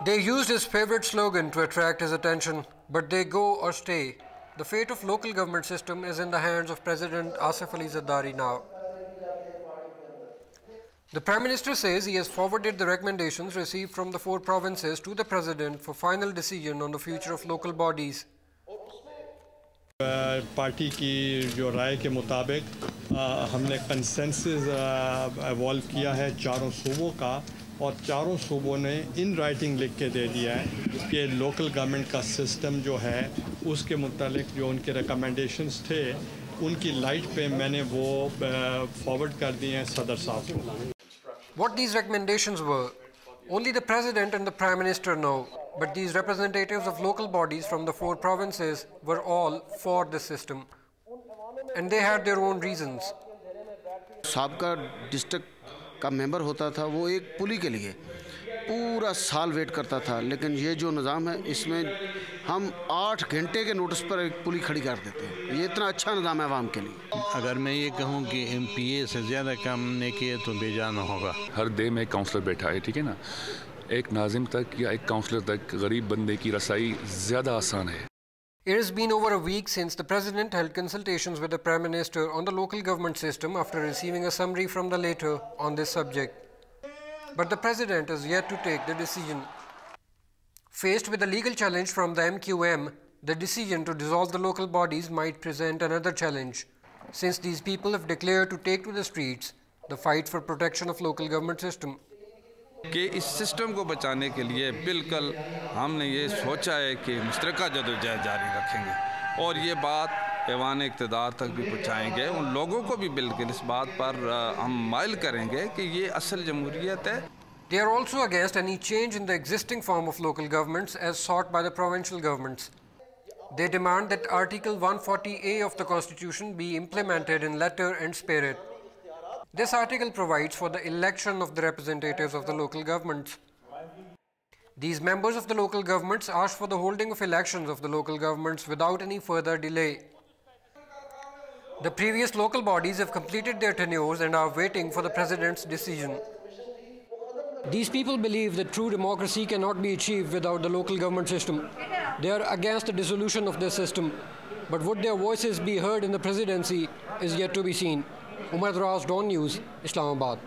They used his favorite slogan to attract his attention, but they go or stay. The fate of local government system is in the hands of President Asif Ali Zardari now. The Prime Minister says he has forwarded the recommendations received from the 4 provinces to the President for final decision on the future of local bodies. Party की जो राय के मुताबिक हमने consensus evolve किया है चारों सूबों का, और चारों सूबों ने इन राइटिंग लिख के दे दिया है कि लोकल गवर्नमेंट का सिस्टम जो है उसके मुतालिक जो उनके रिकमेंडेशंस थे उनकी लाइट पे मैंने वो फॉरवर्ड कर दिए हैं सदर साहब को. What these recommendations were, only the President and the Prime Minister know, but these representatives of local bodies from the 4 provinces were all for the system, and they had their own reasons. साबका district का member होता था, वो एक पुली के लिए पूरा साल वेट करता था, लेकिन ये जो निज़ाम है इसमें हम 8 घंटे के नोटिस पर एक पुली खड़ी कर देते हैं. ये इतना अच्छा निज़ाम है आवाम के लिए. अगर मैं ये कहूँ कि MPA से ज़्यादा काम नहीं किए तो बेजान होगा. हर देह में एक काउंसलर बैठा है, ठीक है ना. एक नाजिम तक या एक काउंसलर तक गरीब बंदे की रसाई ज़्यादा आसान है. It has been over a week since the President held consultations with the Prime Minister on the local government system after receiving a summary from the latter on this subject. But the President is yet to take the decision. Faced with a legal challenge from the MQM, the decision to dissolve the local bodies might present another challenge, since these people have declared to take to the streets the fight for protection of local government system. कि इस system को बचाने के लिए बिल्कुल हमने ये सोचा है कि मुश्तरका जदोजहद जारी रखेंगे और ये बात ऐवान इक़्तिदार तक भी पहुँचाएँगे. उन लोगों को भी बिल्कुल इस बात पर हम माइल करेंगे कि ये असल जमहूरियत है. They are also against any change in the existing form of local governments as sought by the provincial governments. They demand that Article 140A of the Constitution be implemented in letter and spirit. This article provides for the election of the representatives of the local governments. These members of the local governments ask for the holding of elections of the local governments without any further delay. The previous local bodies have completed their tenures and are waiting for the President's decision. These people believe that true democracy cannot be achieved without the local government system. They are against the dissolution of this system, but would their voices be heard in the presidency is yet to be seen. Umar Draz, Dawn News, Islamabad.